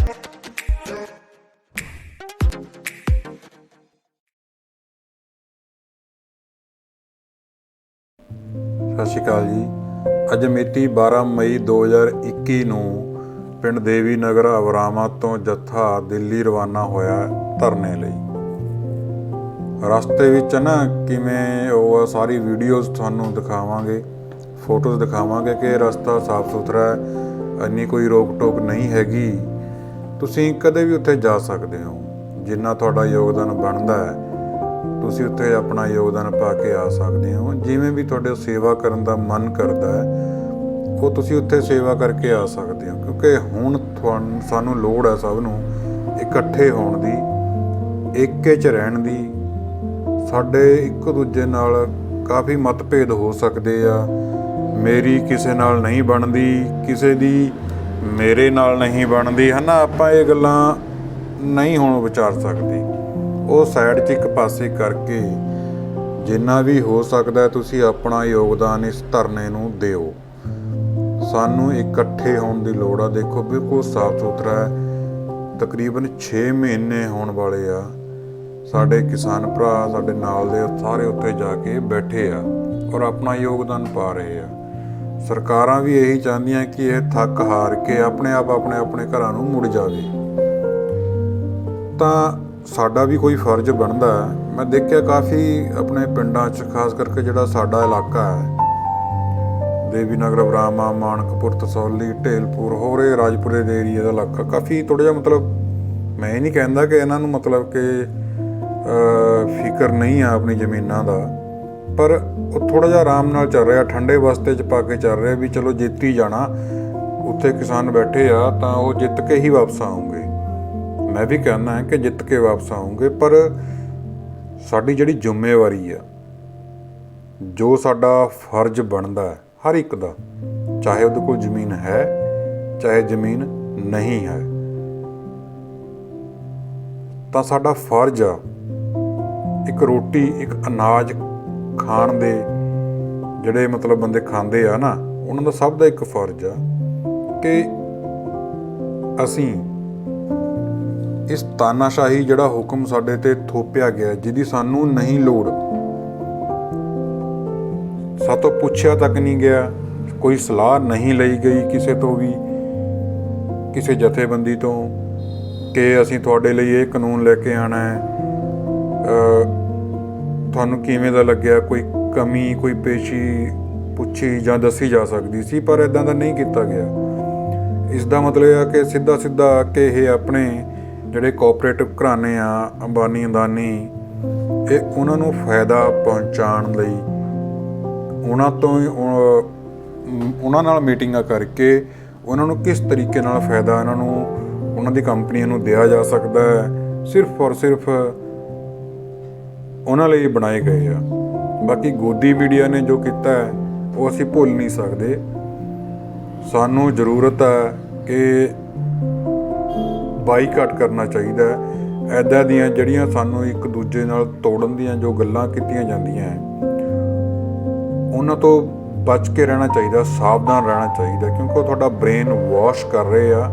ਸਤਿ ਸ਼੍ਰੀ ਅਕਾਲ ਜੀ। ਅੱਜ ਮਿਤੀ 12 ਮਈ 2021 ਨੂੰ ਪਿੰਡ ਦੇਵੀ ਨਗਰ ਅਵਰਾਵਾਂ ਤੋਂ ਜੱਥਾ ਦਿੱਲੀ ਰਵਾਨਾ ਹੋਇਆ ਧਰਨੇ ਲਈ। ਰਸਤੇ ਵਿੱਚ ਨਾ ਕਿਵੇਂ ਉਹ ਸਾਰੀ ਵੀਡੀਓਜ਼ ਤੁਹਾਨੂੰ ਦਿਖਾਵਾਂਗੇ, ਫੋਟੋਜ਼ ਦਿਖਾਵਾਂਗੇ ਕਿ ਰਸਤਾ ਸਾਫ਼ ਸੁਥਰਾ ਹੈ, ਇੰਨੀ ਕੋਈ ਰੋਕ ਟੋਕ ਨਹੀਂ ਹੈਗੀ। ਤੁਸੀਂ ਕਦੇ ਵੀ ਉੱਥੇ ਜਾ ਸਕਦੇ ਹੋ, ਜਿੰਨਾ ਤੁਹਾਡਾ ਯੋਗਦਾਨ ਬਣਦਾ ਹੈ ਤੁਸੀਂ ਉੱਥੇ ਆਪਣਾ ਯੋਗਦਾਨ ਪਾ ਕੇ ਆ ਸਕਦੇ ਹੋ। ਜਿਵੇਂ ਵੀ ਤੁਹਾਡੇ ਸੇਵਾ ਕਰਨ ਦਾ ਮਨ ਕਰਦਾ ਹੈ ਉਹ ਤੁਸੀਂ ਉੱਥੇ ਸੇਵਾ ਕਰਕੇ ਆ ਸਕਦੇ ਹੋ, ਕਿਉਂਕਿ ਹੁਣ ਸਾਨੂੰ ਲੋੜ ਹੈ ਸਭ ਨੂੰ ਇਕੱਠੇ ਹੋਣ ਦੀ, ਏਕੇ 'ਚ ਰਹਿਣ ਦੀ। ਸਾਡੇ ਇੱਕ ਦੂਜੇ ਨਾਲ ਕਾਫੀ ਮਤਭੇਦ ਹੋ ਸਕਦੇ ਆ, ਮੇਰੀ ਕਿਸੇ ਨਾਲ ਨਹੀਂ ਬਣਦੀ, ਕਿਸੇ ਦੀ ਮੇਰੇ ਨਾਲ ਨਹੀਂ ਬਣਦੀ, ਹੈ ਨਾ। ਆਪਾਂ ਇਹ ਗੱਲਾਂ ਨਹੀਂ ਹੁਣ ਵਿਚਾਰ ਸਕਦੇ। ਉਹ ਸਾਈਡ 'ਚ ਇੱਕ ਪਾਸੇ ਕਰਕੇ ਜਿੰਨਾ ਵੀ ਹੋ ਸਕਦਾ ਤੁਸੀਂ ਆਪਣਾ ਯੋਗਦਾਨ ਇਸ ਧਰਨੇ ਨੂੰ ਦਿਓ। ਸਾਨੂੰ ਇਕੱਠੇ ਹੋਣ ਦੀ ਲੋੜ ਆ। ਦੇਖੋ ਬਿਲਕੁਲ ਸਾਫ਼ ਸੁਥਰਾ ਹੈ। ਤਕਰੀਬਨ 6 ਮਹੀਨੇ ਹੋਣ ਵਾਲੇ ਆ। ਸਾਡੇ ਕਿਸਾਨ ਭਰਾ ਸਾਡੇ ਨਾਲ ਦੇ ਸਾਰੇ ਉੱਥੇ ਜਾ ਕੇ ਬੈਠੇ ਆ ਔਰ ਆਪਣਾ ਯੋਗਦਾਨ ਪਾ ਰਹੇ ਆ। ਸਰਕਾਰਾਂ ਵੀ ਇਹੀ ਚਾਹੁੰਦੀਆਂ ਕਿ ਇਹ ਥੱਕ ਹਾਰ ਕੇ ਆਪਣੇ ਆਪਣੇ ਘਰਾਂ ਨੂੰ ਮੁੜ ਜਾਵੇ। ਤਾਂ ਸਾਡਾ ਵੀ ਕੋਈ ਫਰਜ਼ ਬਣਦਾ ਹੈ। ਮੈਂ ਦੇਖਿਆ ਕਾਫੀ ਆਪਣੇ ਪਿੰਡਾਂ 'ਚ, ਖਾਸ ਕਰਕੇ ਜਿਹੜਾ ਸਾਡਾ ਇਲਾਕਾ ਹੈ ਦੇਵੀ ਨਗਰ ਅਵਰਾਵਾਂ, ਮਾਣਕਪੁਰ, ਤਸੌਲੀ, ਢੇਲਪੁਰ, ਹੋਰ ਇਹ ਰਾਜਪੁਰੇ ਦੇ ਏਰੀਏ ਦਾ ਇਲਾਕਾ ਕਾਫੀ ਥੋੜ੍ਹਾ ਜਿਹਾ, ਮਤਲਬ ਮੈਂ ਇਹ ਨਹੀਂ ਕਹਿੰਦਾ ਕਿ ਇਹਨਾਂ ਨੂੰ ਮਤਲਬ ਕਿ ਫਿਕਰ ਨਹੀਂ ਆ ਆਪਣੀ ਜ਼ਮੀਨਾਂ ਦਾ, ਪਰ ਉਹ ਥੋੜ੍ਹਾ ਜਿਹਾ ਆਰਾਮ ਨਾਲ ਚੱਲ ਰਿਹਾ, ਠੰਡੇ ਬਸਤੇ 'ਚ ਪਾ ਕੇ ਚੱਲ ਰਿਹਾ ਵੀ ਚਲੋ ਜਿੱਤ ਹੀ ਜਾਣਾ। ਉੱਥੇ ਕਿਸਾਨ ਬੈਠੇ ਆ ਤਾਂ ਉਹ ਜਿੱਤ ਕੇ ਹੀ ਵਾਪਸ ਆਉਂਗੇ। ਮੈਂ ਵੀ ਕਹਿੰਦਾ ਹਾਂ ਕਿ ਜਿੱਤ ਕੇ ਵਾਪਸ ਆਉਂਗੇ, ਪਰ ਸਾਡੀ ਜਿਹੜੀ ਜ਼ਿੰਮੇਵਾਰੀ ਆ, ਜੋ ਸਾਡਾ ਫਰਜ਼ ਬਣਦਾ ਹੈ ਹਰ ਇੱਕ ਦਾ, ਚਾਹੇ ਉਹਦੇ ਕੋਲ ਜ਼ਮੀਨ ਹੈ ਚਾਹੇ ਜ਼ਮੀਨ ਨਹੀਂ ਹੈ, ਤਾਂ ਸਾਡਾ ਫਰਜ਼ ਆ ਇੱਕ ਰੋਟੀ, ਇੱਕ ਅਨਾਜ ਖਾਣ ਦੇ, ਜਿਹੜੇ ਮਤਲਬ ਬੰਦੇ ਖਾਂਦੇ ਆ ਨਾ, ਉਹਨਾਂ ਦਾ ਸਭ ਦਾ ਇੱਕ ਫਰਜ਼ ਆ ਕਿ ਅਸੀਂ ਇਸ ਤਾਨਾਸ਼ਾਹੀ ਜਿਹੜਾ ਹੁਕਮ ਸਾਡੇ ਤੇ ਥੋਪਿਆ ਗਿਆ, ਜਿਹਦੀ ਸਾਨੂੰ ਨਹੀਂ ਲੋੜ, ਸਾਤੋਂ ਪੁੱਛਿਆ ਤੱਕ ਨਹੀਂ ਗਿਆ, ਕੋਈ ਸਲਾਹ ਨਹੀਂ ਲਈ ਗਈ ਕਿਸੇ ਤੋਂ ਵੀ, ਕਿਸੇ ਜਥੇਬੰਦੀ ਤੋਂ ਕਿ ਅਸੀਂ ਤੁਹਾਡੇ ਲਈ ਇਹ ਕਾਨੂੰਨ ਲੈ ਕੇ ਆਉਣਾ ਹੈ, ਤੁਹਾਨੂੰ ਕਿਵੇਂ ਦਾ ਲੱਗਿਆ, ਕੋਈ ਕਮੀ, ਕੋਈ ਪੇਸ਼ੀ ਪੁੱਛੀ ਜਾਂ ਦੱਸੀ ਜਾ ਸਕਦੀ ਸੀ, ਪਰ ਇੱਦਾਂ ਦਾ ਨਹੀਂ ਕੀਤਾ ਗਿਆ। ਇਸ ਦਾ ਮਤਲਬ ਇਹ ਆ ਕਿ ਸਿੱਧਾ ਕਿ ਇਹ ਆਪਣੇ ਜਿਹੜੇ ਕੋਆਪਰੇਟਿਵ ਘਰਾਣੇ ਆ, ਅੰਬਾਨੀ, ਅਦਾਨੀ, ਇਹ ਉਹਨਾਂ ਨੂੰ ਫਾਇਦਾ ਪਹੁੰਚਾਉਣ ਲਈ ਉਹਨਾਂ ਨਾਲ ਮੀਟਿੰਗਾਂ ਕਰਕੇ ਉਹਨਾਂ ਨੂੰ ਕਿਸ ਤਰੀਕੇ ਨਾਲ ਫਾਇਦਾ ਇਹਨਾਂ ਨੂੰ, ਉਹਨਾਂ ਦੀ ਕੰਪਨੀਆਂ ਨੂੰ ਦਿਆ ਜਾ ਸਕਦਾ ਹੈ, ਸਿਰਫ ਔਰ ਸਿਰਫ ਉਹਨਾਂ ਲਈ ਬਣਾਏ ਗਏ ਆ। ਬਾਕੀ ਗੋਦੀ ਮੀਡੀਆ ਨੇ ਜੋ ਕੀਤਾ ਹੈ ਉਹ ਅਸੀਂ ਭੁੱਲ ਨਹੀਂ ਸਕਦੇ। ਸਾਨੂੰ ਜ਼ਰੂਰਤ ਹੈ ਕਿ ਬਾਈਕਾਟ ਕਰਨਾ ਚਾਹੀਦਾ ਹੈ। ਇੱਦਾਂ ਦੀਆਂ ਜਿਹੜੀਆਂ ਸਾਨੂੰ ਇੱਕ ਦੂਜੇ ਨਾਲ ਤੋੜਨ ਦੀਆਂ ਜੋ ਗੱਲਾਂ ਕੀਤੀਆਂ ਜਾਂਦੀਆਂ ਹੈ, ਉਹਨਾਂ ਤੋਂ ਬਚ ਕੇ ਰਹਿਣਾ ਚਾਹੀਦਾ, ਸਾਵਧਾਨ ਰਹਿਣਾ ਚਾਹੀਦਾ, ਕਿਉਂਕਿ ਉਹ ਤੁਹਾਡਾ ਬ੍ਰੇਨ ਵਾਸ਼ ਕਰ ਰਹੇ ਆ।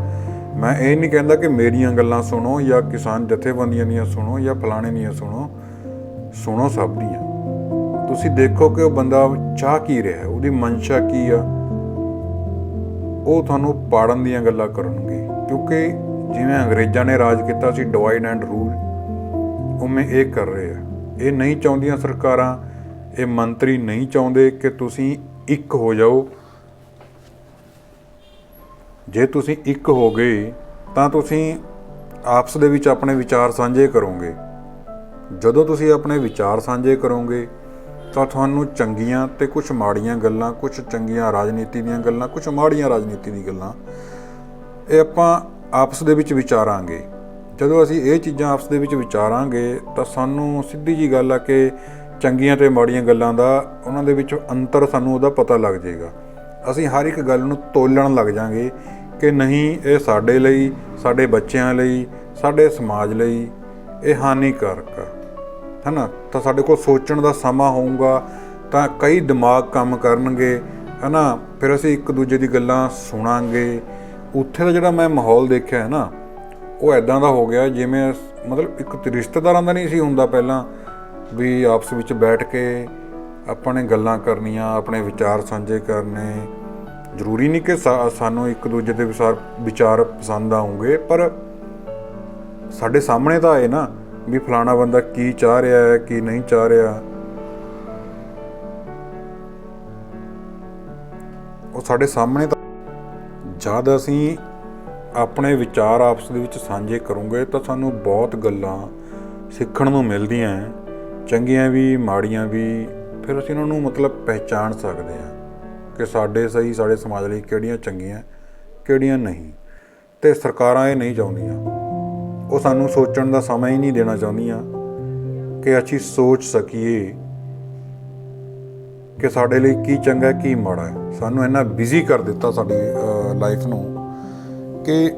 ਮੈਂ ਇਹ ਨਹੀਂ ਕਹਿੰਦਾ ਕਿ ਮੇਰੀਆਂ ਗੱਲਾਂ ਸੁਣੋ ਜਾਂ ਕਿਸਾਨ ਜਥੇਬੰਦੀਆਂ ਦੀਆਂ ਸੁਣੋ ਜਾਂ ਫਲਾਣੇ ਦੀਆਂ ਸੁਣੋ ਸਭ ਦੀਆਂ। ਤੁਸੀਂ ਦੇਖੋ ਕਿ ਉਹ ਬੰਦਾ ਚਾਹ ਕੀ ਰਿਹਾ, ਉਹਦੀ ਮਨਸ਼ਾ ਕੀ ਆ। ਉਹ ਤੁਹਾਨੂੰ ਪਾੜਨ ਦੀਆਂ ਗੱਲਾਂ ਕਰਨਗੇ, ਕਿਉਂਕਿ ਜਿਵੇਂ ਅੰਗਰੇਜ਼ਾਂ ਨੇ ਰਾਜ ਕੀਤਾ ਸੀ, ਡਿਵਾਈਡ ਐਂਡ ਰੂਲ, ਉਵੇਂ ਇਹ ਕਰ ਰਹੇ ਆ। ਇਹ ਨਹੀਂ ਚਾਹੁੰਦੀਆਂ ਸਰਕਾਰਾਂ, ਇਹ ਮੰਤਰੀ ਨਹੀਂ ਚਾਹੁੰਦੇ ਕਿ ਤੁਸੀਂ ਇੱਕ ਹੋ ਜਾਓ। ਜੇ ਤੁਸੀਂ ਇੱਕ ਹੋ ਗਏ ਤਾਂ ਤੁਸੀਂ ਆਪਸ ਦੇ ਵਿੱਚ ਆਪਣੇ ਵਿਚਾਰ ਸਾਂਝੇ ਕਰੋਗੇ। ਜਦੋਂ ਤੁਸੀਂ ਆਪਣੇ ਵਿਚਾਰ ਸਾਂਝੇ ਕਰੋਗੇ ਤਾਂ ਤੁਹਾਨੂੰ ਚੰਗੀਆਂ ਅਤੇ ਕੁਛ ਮਾੜੀਆਂ ਗੱਲਾਂ, ਕੁਛ ਚੰਗੀਆਂ ਰਾਜਨੀਤੀ ਦੀਆਂ ਗੱਲਾਂ, ਕੁਛ ਮਾੜੀਆਂ ਰਾਜਨੀਤੀ ਦੀਆਂ ਗੱਲਾਂ, ਇਹ ਆਪਾਂ ਆਪਸ ਦੇ ਵਿੱਚ ਵਿਚਾਰਾਂਗੇ। ਜਦੋਂ ਅਸੀਂ ਇਹ ਚੀਜ਼ਾਂ ਆਪਸ ਦੇ ਵਿੱਚ ਵਿਚਾਰਾਂਗੇ ਤਾਂ ਸਾਨੂੰ ਸਿੱਧੀ ਜਿਹੀ ਗੱਲ ਆ ਕਿ ਚੰਗੀਆਂ ਅਤੇ ਮਾੜੀਆਂ ਗੱਲਾਂ ਦਾ, ਉਹਨਾਂ ਦੇ ਵਿੱਚ ਅੰਤਰ ਸਾਨੂੰ ਉਹਦਾ ਪਤਾ ਲੱਗ ਜਾਏਗਾ। ਅਸੀਂ ਹਰ ਇੱਕ ਗੱਲ ਨੂੰ ਤੋਲਣ ਲੱਗ ਜਾਵਾਂਗੇ ਕਿ ਨਹੀਂ, ਇਹ ਸਾਡੇ ਲਈ, ਸਾਡੇ ਬੱਚਿਆਂ ਲਈ, ਸਾਡੇ ਸਮਾਜ ਲਈ ਇਹ ਹਾਨੀਕਾਰਕ ਹੈ ਨਾ। ਤਾਂ ਸਾਡੇ ਕੋਲ ਸੋਚਣ ਦਾ ਸਮਾਂ ਹੋਊਗਾ ਤਾਂ ਕਈ ਦਿਮਾਗ ਕੰਮ ਕਰਨਗੇ, ਹੈ ਨਾ। ਫਿਰ ਅਸੀਂ ਇੱਕ ਦੂਜੇ ਦੀ ਗੱਲਾਂ ਸੁਣਾਂਗੇ। ਉੱਥੇ ਦਾ ਜਿਹੜਾ ਮੈਂ ਮਾਹੌਲ ਦੇਖਿਆ ਹੈ ਨਾ, ਉਹ ਇੱਦਾਂ ਦਾ ਹੋ ਗਿਆ ਜਿਵੇਂ ਮਤਲਬ ਇੱਕ ਰਿਸ਼ਤੇਦਾਰਾਂ ਦਾ ਨਹੀਂ ਸੀ ਹੁੰਦਾ ਪਹਿਲਾਂ, ਵੀ ਆਪਸ ਵਿੱਚ ਬੈਠ ਕੇ ਆਪਾਂ ਨੇ ਗੱਲਾਂ ਕਰਨੀਆਂ, ਆਪਣੇ ਵਿਚਾਰ ਸਾਂਝੇ ਕਰਨੇ। ਜ਼ਰੂਰੀ ਨਹੀਂ ਕਿ ਸਾਨੂੰ ਇੱਕ ਦੂਜੇ ਦੇ ਵਿਚਾਰ ਪਸੰਦ ਆਉਂਗੇ, ਪਰ ਸਾਡੇ ਸਾਹਮਣੇ ਤਾਂ ਆਏ ਨਾ ਵੀ ਫਲਾਣਾ ਬੰਦਾ ਕੀ ਚਾਹ ਰਿਹਾ ਹੈ, ਕੀ ਨਹੀਂ ਚਾਹ ਰਿਹਾ। ਉਹ ਸਾਡੇ ਸਾਹਮਣੇ ਤਾਂ ਜਦ ਅਸੀਂ ਆਪਣੇ ਵਿਚਾਰ ਆਪਸ ਦੇ ਵਿੱਚ ਸਾਂਝੇ ਕਰੂੰਗੇ ਤਾਂ ਸਾਨੂੰ ਬਹੁਤ ਗੱਲਾਂ ਸਿੱਖਣ ਨੂੰ ਮਿਲਦੀਆਂ, ਚੰਗੀਆਂ ਵੀ ਮਾੜੀਆਂ ਵੀ। ਫਿਰ ਅਸੀਂ ਉਹਨਾਂ ਨੂੰ ਮਤਲਬ ਪਹਿਚਾਣ ਸਕਦੇ ਹਾਂ ਕਿ ਸਾਡੇ ਸਹੀ ਸਾਡੇ ਸਮਾਜ ਲਈ ਕਿਹੜੀਆਂ ਚੰਗੀਆਂ ਕਿਹੜੀਆਂ ਨਹੀਂ। ਅਤੇ ਸਰਕਾਰਾਂ ਇਹ ਨਹੀਂ ਚਾਹੁੰਦੀਆਂ, ਉਹ ਸਾਨੂੰ ਸੋਚਣ ਦਾ ਸਮਾਂ ਹੀ ਨਹੀਂ ਦੇਣਾ ਚਾਹੁੰਦੀਆਂ ਕਿ ਅਸੀਂ ਸੋਚ ਸਕੀਏ ਕਿ ਸਾਡੇ ਲਈ ਕੀ ਚੰਗਾ ਕੀ ਮਾੜਾ ਹੈ। ਸਾਨੂੰ ਇੰਨਾ ਬਿਜ਼ੀ ਕਰ ਦਿੱਤਾ ਸਾਡੀ ਲਾਈਫ ਨੂੰ ਕਿ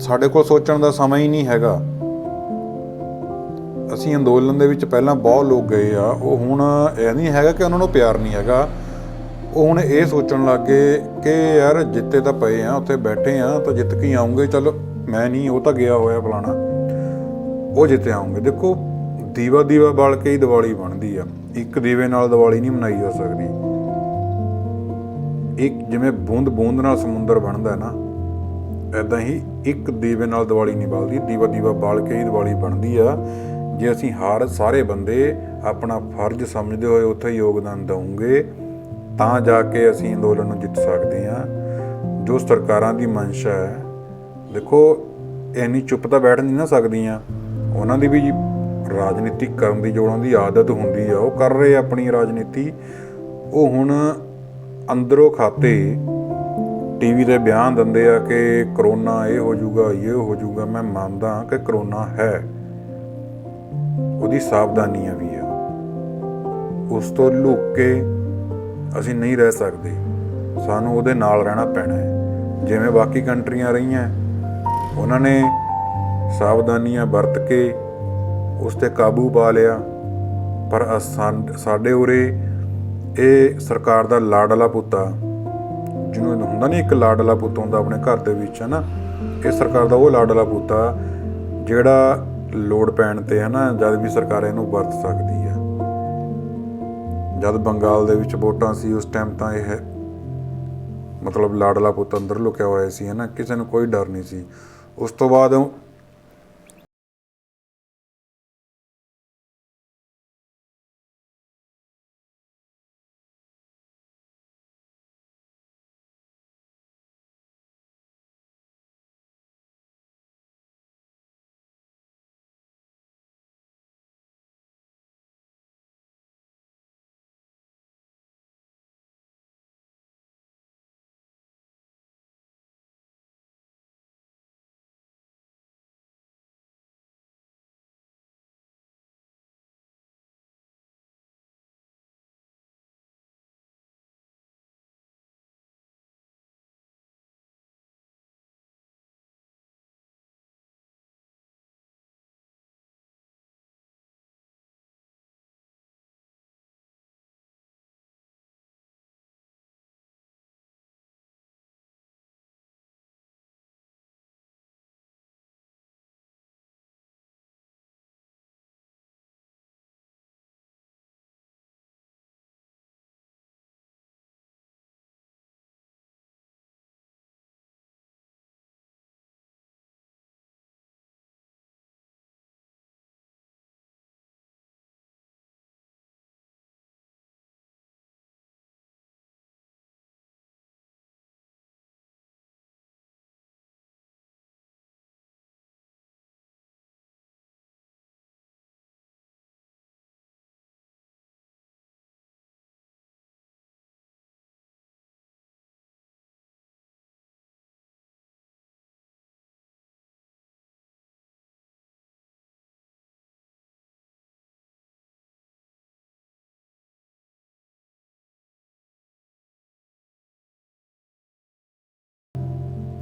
ਸਾਡੇ ਕੋਲ ਸੋਚਣ ਦਾ ਸਮਾਂ ਹੀ ਨਹੀਂ ਹੈਗਾ। ਅਸੀਂ ਅੰਦੋਲਨ ਦੇ ਵਿੱਚ ਪਹਿਲਾਂ ਬਹੁਤ ਲੋਕ ਗਏ ਆ, ਉਹ ਹੁਣ ਇਹ ਨਹੀਂ ਹੈਗਾ ਕਿ ਉਹਨਾਂ ਨੂੰ ਪਿਆਰ ਨਹੀਂ ਹੈਗਾ, ਉਹ ਹੁਣ ਇਹ ਸੋਚਣ ਲੱਗ ਗਏ ਕਿ ਯਾਰ ਜਿੱਤੇ ਤਾਂ ਪਏ ਆ, ਉੱਥੇ ਬੈਠੇ ਆ ਤਾਂ ਜਿੱਤ ਕੇ ਆਉਂਗੇ। ਚਲੋ ਮੈਂ ਨਹੀਂ, ਉਹ ਤਾਂ ਗਿਆ ਹੋਇਆ ਫਲਾਣਾ, ਉਹ ਜਿੱਤੇ ਆਉਂਗੇ। ਦੇਖੋ ਦੀਵਾ ਦੀਵਾ ਬਾਲ ਕੇ ਹੀ ਦੀਵਾਲੀ ਬਣਦੀ ਆ, ਇੱਕ ਦੀਵੇ ਨਾਲ ਦੀਵਾਲੀ ਨਹੀਂ ਮਨਾਈ ਜਾ ਸਕਦੀ। ਇੱਕ ਜਿਵੇਂ ਬੂੰਦ ਬੂੰਦ ਨਾਲ ਸਮੁੰਦਰ ਬਣਦਾ ਨਾ, ਇੱਦਾਂ ਹੀ ਇੱਕ ਦੀਵੇ ਨਾਲ ਦੀਵਾਲੀ ਨਹੀਂ ਬਲਦੀ, ਦੀਵਾ ਦੀਵਾ ਬਾਲ ਕੇ ਹੀ ਦੀਵਾਲੀ ਬਣਦੀ ਆ। ਜੇ ਅਸੀਂ ਸਾਰੇ ਬੰਦੇ ਆਪਣਾ ਫਰਜ਼ ਸਮਝਦੇ ਹੋਏ ਉੱਥੇ ਯੋਗਦਾਨ ਦਊਂਗੇ ਤਾਂ ਜਾ ਕੇ ਅਸੀਂ ਅੰਦੋਲਨ ਨੂੰ ਜਿੱਤ ਸਕਦੇ ਹਾਂ। ਜੋ ਸਰਕਾਰਾਂ ਦੀ ਮਨਸ਼ਾ ਹੈ, ਦੇਖੋ ਇੰਨੀ ਚੁੱਪ ਤਾਂ ਬੈਠ ਨਹੀਂ ਨਾ ਸਕਦੀਆਂ, ਉਹਨਾਂ ਦੀ ਵੀ ਰਾਜਨੀਤੀ ਕਰਨ ਦੀ ਜੋ ਉਹਨਾਂ ਦੀ ਆਦਤ ਹੁੰਦੀ ਆ, ਉਹ ਕਰ ਰਹੇ ਆਪਣੀ ਰਾਜਨੀਤੀ। ਉਹ ਹੁਣ ਅੰਦਰੋਂ ਖਾਤੇ ਟੀਵੀ 'ਤੇ ਬਿਆਨ ਦਿੰਦੇ ਆ ਕਿ ਕਰੋਨਾ ਇਹ ਹੋ ਜਾਊਗਾ ਇਹ ਹੋ ਜਾਊਗਾ। ਮੈਂ ਮੰਨਦਾ ਕਿ ਕਰੋਨਾ ਹੈ, ਉਹਦੀ ਸਾਵਧਾਨੀਆਂ ਵੀ ਆ, ਉਸ ਤੋਂ ਲੁਕ ਕੇ ਅਸੀਂ ਨਹੀਂ ਰਹਿ ਸਕਦੇ। ਸਾਨੂੰ ਉਹਦੇ ਨਾਲ ਰਹਿਣਾ ਪੈਣਾ ਹੈ। ਜਿਵੇਂ ਬਾਕੀ ਕੰਟਰੀਆਂ ਰਹੀਆਂ, ਉਹਨਾਂ ਨੇ ਸਾਵਧਾਨੀਆਂ ਵਰਤ ਕੇ ਉਸ 'ਤੇ ਕਾਬੂ ਪਾ ਲਿਆ, ਪਰ ਸਾਡੇ ਉਰੇ ਇਹ ਸਰਕਾਰ ਦਾ ਲਾਡਲਾ ਪੁੱਤਾ, ਜਿਹਨੂੰ ਹੁੰਦਾ ਨਹੀਂ ਇੱਕ ਲਾਡਲਾ ਪੁੱਤ ਹੁੰਦਾ ਆਪਣੇ ਘਰ ਦੇ ਵਿੱਚ, ਹੈ ਨਾ, ਇਹ ਸਰਕਾਰ ਦਾ ਉਹ ਲਾਡਲਾ ਪੁੱਤਾ ਜਿਹੜਾ ਲੋੜ ਪੈਣ 'ਤੇ ਹੈ ਨਾ ਜਦ ਵੀ ਸਰਕਾਰ ਇਹਨੂੰ ਵਰਤ ਸਕਦੀ ਆ। ਜਦ ਬੰਗਾਲ ਦੇ ਵਿੱਚ ਵੋਟਾਂ ਸੀ ਉਸ ਟਾਈਮ ਤਾਂ ਇਹ ਮਤਲਬ ਲਾਡਲਾ ਪੁੱਤ ਅੰਦਰ ਲੁਕਿਆ ਹੋਇਆ ਸੀ, ਹੈ ਨਾ, ਕਿਸੇ ਨੂੰ ਕੋਈ ਡਰ ਨਹੀਂ ਸੀ। ਉਸ ਤੋਂ ਬਾਅਦ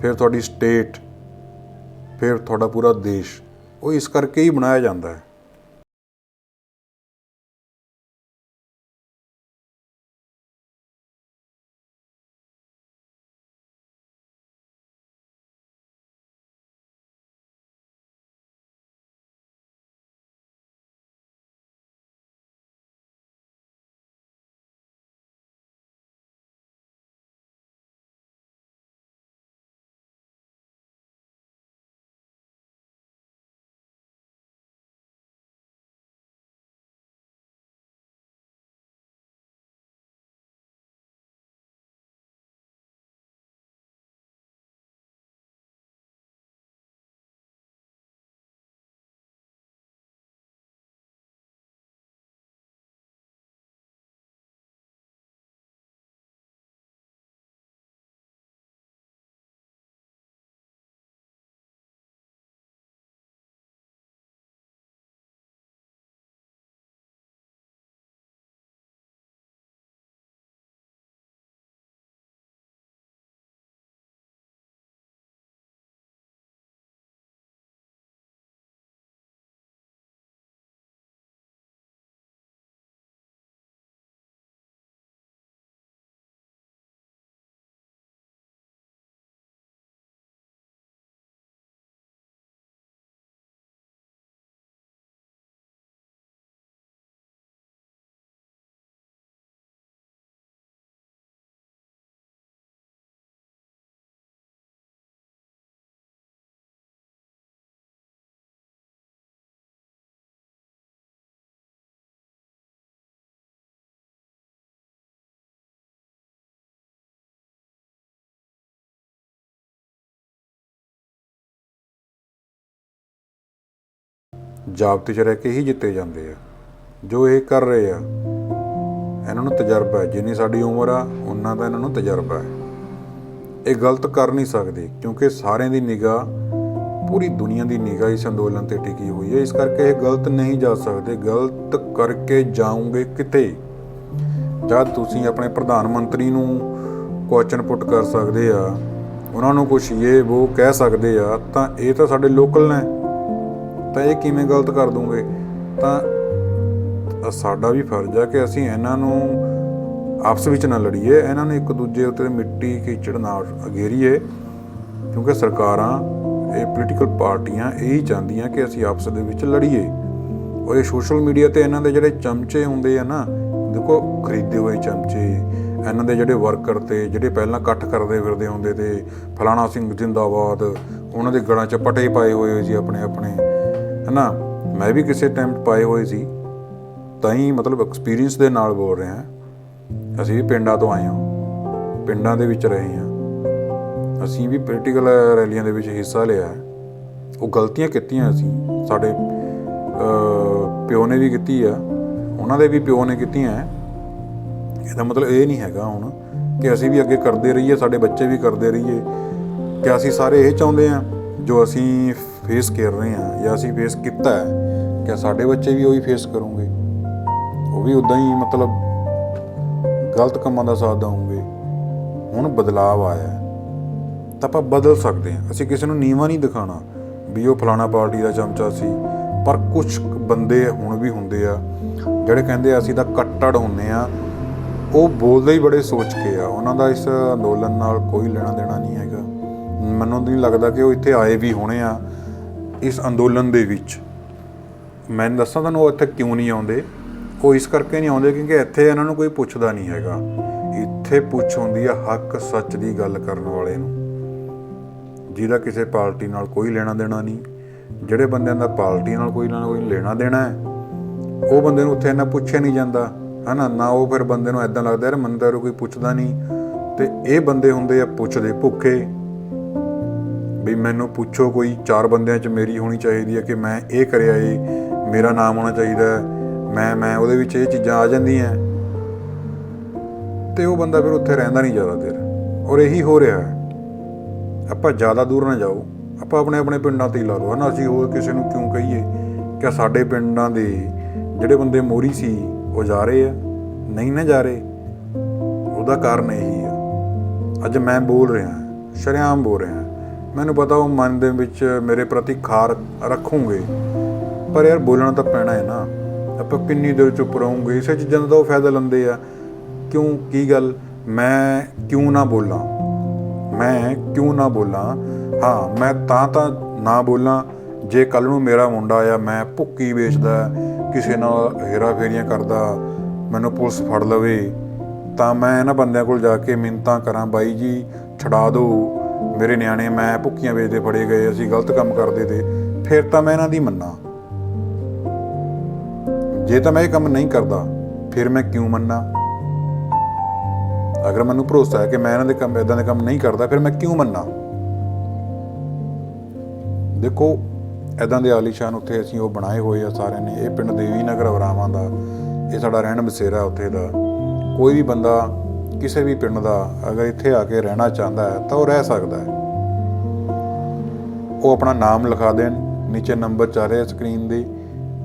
ਫਿਰ ਤੁਹਾਡੀ ਸਟੇਟ, ਫਿਰ ਤੁਹਾਡਾ ਪੂਰਾ ਦੇਸ਼, ਉਹ ਇਸ ਕਰਕੇ ਹੀ ਬਣਾਇਆ ਜਾਂਦਾ ਹੈ। ਜਾਬਤੇ 'ਚ ਰਹਿ ਕੇ ਹੀ ਜਿੱਤੇ ਜਾਂਦੇ ਆ। ਜੋ ਇਹ ਕਰ ਰਹੇ ਆ, ਇਹਨਾਂ ਨੂੰ ਤਜਰਬਾ ਹੈ, ਜਿੰਨੀ ਸਾਡੀ ਉਮਰ ਆ ਉਹਨਾਂ ਦਾ ਇਹਨਾਂ ਨੂੰ ਤਜਰਬਾ ਹੈ। ਇਹ ਗਲਤ ਕਰ ਨਹੀਂ ਸਕਦੇ ਕਿਉਂਕਿ ਸਾਰਿਆਂ ਦੀ ਨਿਗਾਹ, ਪੂਰੀ ਦੁਨੀਆ ਦੀ ਨਿਗਾਹ ਇਸ ਅੰਦੋਲਨ ਤੇ ਟਿਕੀ ਹੋਈ ਹੈ। ਇਸ ਕਰਕੇ ਇਹ ਗਲਤ ਨਹੀਂ ਜਾ ਸਕਦੇ। ਗਲਤ ਕਰਕੇ ਜਾਓਗੇ ਕਿਤੇ। ਜਦ ਤੁਸੀਂ ਆਪਣੇ ਪ੍ਰਧਾਨ ਮੰਤਰੀ ਨੂੰ ਕੁਐਸਚਨ ਪੁੱਟ ਕਰ ਸਕਦੇ ਆ, ਉਹਨਾਂ ਨੂੰ ਕੁਛ ਇਹ ਉਹ ਕਹਿ ਸਕਦੇ ਆ, ਤਾਂ ਇਹ ਤਾਂ ਸਾਡੇ ਲੋਕਲ ਨੇ, ਤਾਂ ਇਹ ਕਿਵੇਂ ਗਲਤ ਕਰ ਦੂੰਗੇ? ਤਾਂ ਸਾਡਾ ਵੀ ਫਰਜ਼ ਹੈ ਕਿ ਅਸੀਂ ਇਹਨਾਂ ਨੂੰ ਆਪਸ ਵਿੱਚ ਨਾ ਲੜੀਏ, ਇਹਨਾਂ ਨੂੰ ਇੱਕ ਦੂਜੇ ਉੱਤੇ ਮਿੱਟੀ ਕੀਚੜ ਨਾ ਅਗੇਰੀਏ, ਕਿਉਂਕਿ ਸਰਕਾਰਾਂ, ਇਹ ਪੋਲੀਟੀਕਲ ਪਾਰਟੀਆਂ ਇਹੀ ਚਾਹੁੰਦੀਆਂ ਕਿ ਅਸੀਂ ਆਪਸ ਦੇ ਵਿੱਚ ਲੜੀਏ। ਔਰ ਇਹ ਸੋਸ਼ਲ ਮੀਡੀਆ 'ਤੇ ਇਹਨਾਂ ਦੇ ਜਿਹੜੇ ਚਮਚੇ ਹੁੰਦੇ ਆ ਨਾ, ਦੇਖੋ ਖਰੀਦੇ ਹੋਏ ਚਮਚੇ, ਇਹਨਾਂ ਦੇ ਜਿਹੜੇ ਵਰਕਰ ਤੇ ਜਿਹੜੇ ਪਹਿਲਾਂ ਇਕੱਠ ਕਰਦੇ ਫਿਰਦੇ ਹੁੰਦੇ ਤੇ ਫਲਾਣਾ ਸਿੰਘ ਜ਼ਿੰਦਾਬਾਦ, ਉਹਨਾਂ ਦੇ ਗਲਾਂ 'ਚ ਪਟੇ ਪਾਏ ਹੋਏ ਸੀ ਆਪਣੇ ਹੈ ਨਾ। ਮੈਂ ਵੀ ਕਿਸੇ ਟਾਈਮ ਪਾਏ ਹੋਏ ਸੀ, ਤਾਂ ਹੀ ਮਤਲਬ ਐਕਸਪੀਰੀਅੰਸ ਦੇ ਨਾਲ ਬੋਲ ਰਹੇ ਹਾਂ। ਅਸੀਂ ਵੀ ਪਿੰਡਾਂ ਤੋਂ ਆਏ ਹਾਂ, ਪਿੰਡਾਂ ਦੇ ਵਿੱਚ ਰਹੇ ਹਾਂ, ਅਸੀਂ ਵੀ ਪੋਲੀਟੀਕਲ ਰੈਲੀਆਂ ਦੇ ਵਿੱਚ ਹਿੱਸਾ ਲਿਆ। ਉਹ ਗਲਤੀਆਂ ਕੀਤੀਆਂ ਅਸੀਂ, ਸਾਡੇ ਪਿਓ ਨੇ ਵੀ ਕੀਤੀ ਆ, ਉਹਨਾਂ ਦੇ ਵੀ ਪਿਓ ਨੇ ਕੀਤੀਆਂ। ਇਹਦਾ ਮਤਲਬ ਇਹ ਨਹੀਂ ਹੈਗਾ ਹੁਣ ਕਿ ਅਸੀਂ ਵੀ ਅੱਗੇ ਕਰਦੇ ਰਹੀਏ, ਸਾਡੇ ਬੱਚੇ ਵੀ ਕਰਦੇ ਰਹੀਏ। ਕਿ ਅਸੀਂ ਸਾਰੇ ਇਹ ਚਾਹੁੰਦੇ ਹਾਂ ਜੋ ਅਸੀਂ ਫੇਸ ਕਰ ਰਹੇ ਹਾਂ ਜਾਂ ਅਸੀਂ ਫੇਸ ਕੀਤਾ ਹੈ, ਕਿ ਸਾਡੇ ਬੱਚੇ ਵੀ ਉਹੀ ਫੇਸ ਕਰੂੰਗੇ, ਉਹ ਵੀ ਉੱਦਾਂ ਹੀ ਮਤਲਬ ਗਲਤ ਕੰਮਾਂ ਦਾ ਸਾਥ ਦੇਵਾਂਗੇ। ਹੁਣ ਬਦਲਾਵ ਆਇਆ ਤਾਂ ਆਪਾਂ ਬਦਲ ਸਕਦੇ ਹਾਂ। ਅਸੀਂ ਕਿਸੇ ਨੂੰ ਨੀਵਾਂ ਨਹੀਂ ਦਿਖਾਉਣਾ ਵੀ ਉਹ ਫਲਾਣਾ ਪਾਰਟੀ ਦਾ ਚਮਚਾ ਸੀ। ਪਰ ਕੁਛ ਬੰਦੇ ਹੁਣ ਵੀ ਹੁੰਦੇ ਆ ਜਿਹੜੇ ਕਹਿੰਦੇ ਆ ਅਸੀਂ ਤਾਂ ਕੱਟੜ ਹੁੰਦੇ ਆ, ਉਹ ਬੋਲਦੇ ਹੀ ਬੜੇ ਸੋਚ ਕੇ ਆ। ਉਹਨਾਂ ਦਾ ਇਸ ਅੰਦੋਲਨ ਨਾਲ ਕੋਈ ਲੈਣਾ ਦੇਣਾ ਨਹੀਂ ਹੈਗਾ। ਮੈਨੂੰ ਨਹੀਂ ਲੱਗਦਾ ਕਿ ਉਹ ਇੱਥੇ ਆਏ ਵੀ ਹੋਣੇ ਆ ਇਸ ਅੰਦੋਲਨ ਦੇ ਵਿੱਚ। ਮੈਂ ਦੱਸਾਂ ਤੁਹਾਨੂੰ ਉਹ ਇੱਥੇ ਕਿਉਂ ਨਹੀਂ ਆਉਂਦੇ। ਉਹ ਇਸ ਕਰਕੇ ਨਹੀਂ ਆਉਂਦੇ ਕਿਉਂਕਿ ਇੱਥੇ ਇਹਨਾਂ ਨੂੰ ਕੋਈ ਪੁੱਛਦਾ ਨਹੀਂ ਹੈਗਾ। ਇੱਥੇ ਪੁੱਛ ਹੁੰਦੀ ਆ ਹੱਕ ਸੱਚ ਦੀ ਗੱਲ ਕਰਨ ਵਾਲੇ ਨੂੰ, ਜਿਹਦਾ ਕਿਸੇ ਪਾਰਟੀ ਨਾਲ ਕੋਈ ਲੈਣਾ ਦੇਣਾ ਨਹੀਂ। ਜਿਹੜੇ ਬੰਦਿਆਂ ਦਾ ਪਾਰਟੀ ਨਾਲ ਕੋਈ ਨਾ ਕੋਈ ਲੈਣਾ ਦੇਣਾ ਹੈ, ਉਹ ਬੰਦੇ ਨੂੰ ਉੱਥੇ ਇੰਨਾ ਪੁੱਛਿਆ ਨਹੀਂ ਜਾਂਦਾ ਹੈ ਨਾ। ਉਹ ਫਿਰ ਬੰਦੇ ਨੂੰ ਇੱਦਾਂ ਲੱਗਦਾ ਯਾਰ ਮੈਨੂੰ ਤਾਂ ਕੋਈ ਪੁੱਛਦਾ ਨਹੀਂ। ਅਤੇ ਇਹ ਬੰਦੇ ਹੁੰਦੇ ਆ ਪੁੱਛਦੇ ਭੁੱਖੇ, ਵੀ ਮੈਨੂੰ ਪੁੱਛੋ, ਕੋਈ 4 ਬੰਦਿਆਂ 'ਚ ਮੇਰੀ ਹੋਣੀ ਚਾਹੀਦੀ ਹੈ ਕਿ ਮੈਂ ਇਹ ਕਰਿਆ, ਇਹ ਮੇਰਾ ਨਾਮ ਹੋਣਾ ਚਾਹੀਦਾ, ਮੈਂ ਉਹਦੇ ਵਿੱਚ ਇਹ ਚੀਜ਼ਾਂ ਆ ਜਾਂਦੀਆਂ। ਅਤੇ ਉਹ ਬੰਦਾ ਫਿਰ ਉੱਥੇ ਰਹਿੰਦਾ ਨਹੀਂ ਜ਼ਿਆਦਾ ਦੇਰ। ਔਰ ਇਹੀ ਹੋ ਰਿਹਾ ਹੈ। ਆਪਾਂ ਜ਼ਿਆਦਾ ਦੂਰ ਨਾ ਜਾਓ, ਆਪਾਂ ਆਪਣੇ ਆਪਣੇ ਪਿੰਡਾਂ 'ਤੇ ਹੀ ਲਾ ਲਓ ਹੈ ਨਾ। ਅਸੀਂ ਹੋਰ ਕਿਸੇ ਨੂੰ ਕਿਉਂ ਕਹੀਏ ਕਿ ਸਾਡੇ ਪਿੰਡਾਂ ਦੇ ਜਿਹੜੇ ਬੰਦੇ ਮੋਹਰੀ ਸੀ ਉਹ ਜਾ ਰਹੇ ਆ, ਨਹੀਂ ਨਾ ਜਾ ਰਹੇ। ਉਹਦਾ ਕਾਰਨ ਇਹੀ ਆ। ਅੱਜ ਮੈਂ ਬੋਲ ਰਿਹਾ, ਸ਼ਰੇਆਮ ਬੋਲ ਰਿਹਾ, ਮੈਨੂੰ ਪਤਾ ਉਹ ਮਨ ਦੇ ਵਿੱਚ ਮੇਰੇ ਪ੍ਰਤੀ ਖਾਰ ਰੱਖੂਗੇ, ਪਰ ਯਾਰ ਬੋਲਣਾ ਤਾਂ ਪੈਣਾ ਹੈ ਨਾ। ਆਪਾਂ ਕਿੰਨੀ ਦੇਰ ਚੁੱਪ ਰਹੂੰਗੇ? ਇਸੇ ਚੀਜ਼ਾਂ ਦਾ ਤਾਂ ਉਹ ਫਾਇਦਾ ਲੈਂਦੇ ਆ। ਕਿਉਂ, ਕੀ ਗੱਲ, ਮੈਂ ਕਿਉਂ ਨਾ ਬੋਲਾਂ? ਮੈਂ ਕਿਉਂ ਨਾ ਬੋਲਾਂ? ਹਾਂ, ਮੈਂ ਤਾਂ ਨਾ ਬੋਲਾਂ ਜੇ ਕੱਲ੍ਹ ਨੂੰ ਮੇਰਾ ਮੁੰਡਾ ਆ, ਮੈਂ ਭੁੱਕੀ ਵੇਚਦਾ, ਕਿਸੇ ਨਾਲ ਹੇਰਾ ਫੇਰੀਆਂ ਕਰਦਾ, ਮੈਨੂੰ ਪੁਲਿਸ ਫੜ ਲਵੇ, ਤਾਂ ਮੈਂ ਇਹਨਾਂ ਬੰਦਿਆਂ ਕੋਲ ਜਾ ਕੇ ਮਿੰਨਤਾਂ ਕਰਾਂ, ਬਾਈ ਜੀ ਛੁਡਾ ਦਿਓ ਮੇਰੇ ਨਿਆਣੇ, ਮੈਂ ਭੁੱਕੀਆਂ ਵੇਚਦੇ ਫੜੇ ਗਏ, ਅਸੀਂ ਗਲਤ ਕੰਮ ਕਰਦੇ ਤੇ, ਫਿਰ ਤਾਂ ਮੈਂ ਇਹਨਾਂ ਦੀ ਮੰਨਾਂ। ਜੇ ਤਾਂ ਮੈਂ ਇਹ ਕੰਮ ਨਹੀਂ ਕਰਦਾ ਫਿਰ ਮੈਂ ਕਿਉਂ ਮੰਨਾਂ? ਅਗਰ ਮੈਨੂੰ ਭਰੋਸਾ ਹੈ ਕਿ ਮੈਂ ਇਹਨਾਂ ਦੇ ਕੰਮ, ਇੱਦਾਂ ਦੇ ਕੰਮ ਨਹੀਂ ਕਰਦਾ, ਫਿਰ ਮੈਂ ਕਿਉਂ ਮੰਨਾਂ? ਦੇਖੋ ਇੱਦਾਂ ਦੇ ਆਲੀਸ਼ਾਨ ਉੱਥੇ ਅਸੀਂ ਉਹ ਬਣਾਏ ਹੋਏ ਆ ਸਾਰਿਆਂ ਨੇ। ਇਹ ਪਿੰਡ ਦੇਵੀ ਨਗਰ ਵਰਾਵਾਂ ਦਾ, ਇਹ ਸਾਡਾ ਰਹਿਣ ਬਸੇਰਾ ਉੱਥੇ ਦਾ। ਕੋਈ ਵੀ ਬੰਦਾ ਕਿਸੇ ਵੀ ਪਿੰਡ ਦਾ ਅਗਰ ਇੱਥੇ ਆ ਕੇ ਰਹਿਣਾ ਚਾਹੁੰਦਾ ਹੈ ਤਾਂ ਉਹ ਰਹਿ ਸਕਦਾ ਹੈ। ਉਹ ਆਪਣਾ ਨਾਮ ਲਿਖਾ ਦੇਣ, ਨੀਚੇ ਨੰਬਰ ਚੱਲ ਰਿਹਾ ਸਕਰੀਨ ਦੇ,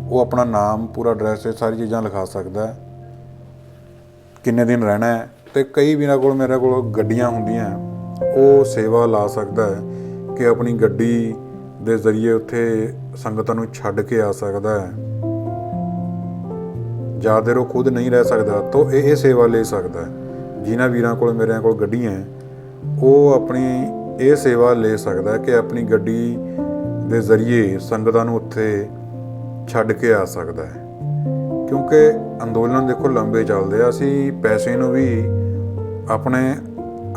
ਉਹ ਆਪਣਾ ਨਾਮ, ਪੂਰਾ ਐਡਰੈਸ, ਇਹ ਸਾਰੀ ਚੀਜ਼ਾਂ ਲਿਖਾ ਸਕਦਾ ਹੈ, ਕਿੰਨੇ ਦਿਨ ਰਹਿਣਾ ਹੈ। ਅਤੇ ਕਈ ਵੀਰਾਂ ਕੋਲ, ਮੇਰੇ ਕੋਲ ਗੱਡੀਆਂ ਹੁੰਦੀਆਂ, ਉਹ ਸੇਵਾ ਲਾ ਸਕਦਾ ਹੈ ਕਿ ਆਪਣੀ ਗੱਡੀ ਦੇ ਜ਼ਰੀਏ ਉੱਥੇ ਸੰਗਤਾਂ ਨੂੰ ਛੱਡ ਕੇ ਆ ਸਕਦਾ ਹੈ। ਜ਼ਿਆਦਾ ਦੇਰ ਉਹ ਖੁਦ ਨਹੀਂ ਰਹਿ ਸਕਦਾ ਤਾਂ ਇਹ ਸੇਵਾ ਲੈ ਸਕਦਾ ਹੈ। ਜਿਨ੍ਹਾਂ ਵੀਰਾਂ ਕੋਲ, ਮੇਰੇ ਕੋਲ ਗੱਡੀਆਂ, ਉਹ ਆਪਣੀ ਇਹ ਸੇਵਾ ਲੈ ਸਕਦਾ ਕਿ ਆਪਣੀ ਗੱਡੀ ਦੇ ਜ਼ਰੀਏ ਸੰਗਤਾਂ ਨੂੰ ਉੱਥੇ ਛੱਡ ਕੇ ਆ ਸਕਦਾ ਹੈ। ਕਿਉਂਕਿ ਅੰਦੋਲਨ ਦੇਖੋ ਲੰਬੇ ਚੱਲਦੇ ਆ। ਅਸੀਂ ਪੈਸੇ ਨੂੰ ਵੀ ਆਪਣੇ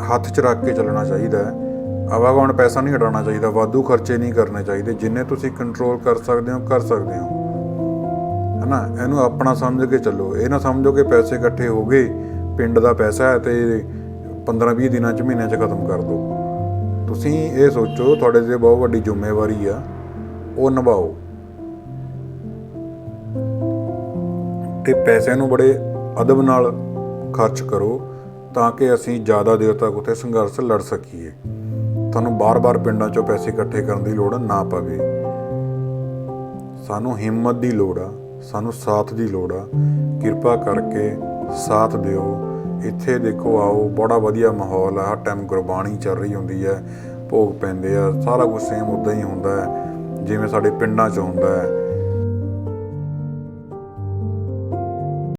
ਹੱਥ 'ਚ ਰੱਖ ਕੇ ਚੱਲਣਾ ਚਾਹੀਦਾ ਹੈ। ਆਵਾਗਮਨ ਪੈਸਾ ਨਹੀਂ ਹਟਾਉਣਾ ਚਾਹੀਦਾ, ਵਾਧੂ ਖਰਚੇ ਨਹੀਂ ਕਰਨੇ ਚਾਹੀਦੇ। ਜਿੰਨੇ ਤੁਸੀਂ ਕੰਟਰੋਲ ਕਰ ਸਕਦੇ ਹੋ ਕਰ ਸਕਦੇ ਹੋ, ਹੈ ਨਾ। ਇਹਨੂੰ ਆਪਣਾ ਸਮਝ ਕੇ ਚੱਲੋ। ਇਹ ਨਾ ਸਮਝੋ ਕਿ ਪੈਸੇ ਇਕੱਠੇ ਹੋ ਗਏ, ਪਿੰਡ ਦਾ ਪੈਸਾ ਹੈ ਅਤੇ 15-20 ਦਿਨਾਂ 'ਚ, ਮਹੀਨਿਆਂ 'ਚ ਖਤਮ ਕਰ ਦਿਓ। ਤੁਸੀਂ ਇਹ ਸੋਚੋ ਤੁਹਾਡੇ 'ਤੇ ਬਹੁਤ ਵੱਡੀ ਜ਼ਿੰਮੇਵਾਰੀ ਆ, ਉਹ ਨਿਭਾਓ। ਤੇ ਪੈਸੇ ਨੂੰ ਬੜੇ ਅਦਬ ਨਾਲ ਖਰਚ ਕਰੋ ਤਾਂ ਕਿ ਅਸੀਂ ਜ਼ਿਆਦਾ ਦੇਰ ਤੱਕ ਉੱਥੇ ਸੰਘਰਸ਼ ਲੜ ਸਕੀਏ। ਤੁਹਾਨੂੰ ਬਾਰ-ਬਾਰ ਪਿੰਡਾਂ 'ਚੋਂ ਪੈਸੇ ਇਕੱਠੇ ਕਰਨ ਦੀ ਲੋੜ ਨਾ ਪਵੇ। ਸਾਨੂੰ ਹਿੰਮਤ ਦੀ ਲੋੜ ਆ, ਸਾਨੂੰ ਸਾਥ ਦੀ ਲੋੜ ਆ। ਕਿਰਪਾ ਕਰਕੇ ਸਾਥ ਦਿਓ। ਇੱਥੇ ਦੇਖੋ, ਆਓ, ਬੜਾ ਵਧੀਆ ਮਾਹੌਲ ਆ। ਹਰ ਟਾਈਮ ਗੁਰਬਾਣੀ ਚੱਲ ਰਹੀ ਹੁੰਦੀ ਹੈ, ਭੋਗ ਪੈਂਦੇ ਆ, ਸਾਰਾ ਕੁਛ ਸੇਮ ਉੱਦਾਂ ਹੀ ਹੁੰਦਾ ਹੈ ਜਿਵੇਂ ਸਾਡੇ ਪਿੰਡਾਂ 'ਚ ਹੁੰਦਾ ਹੈ।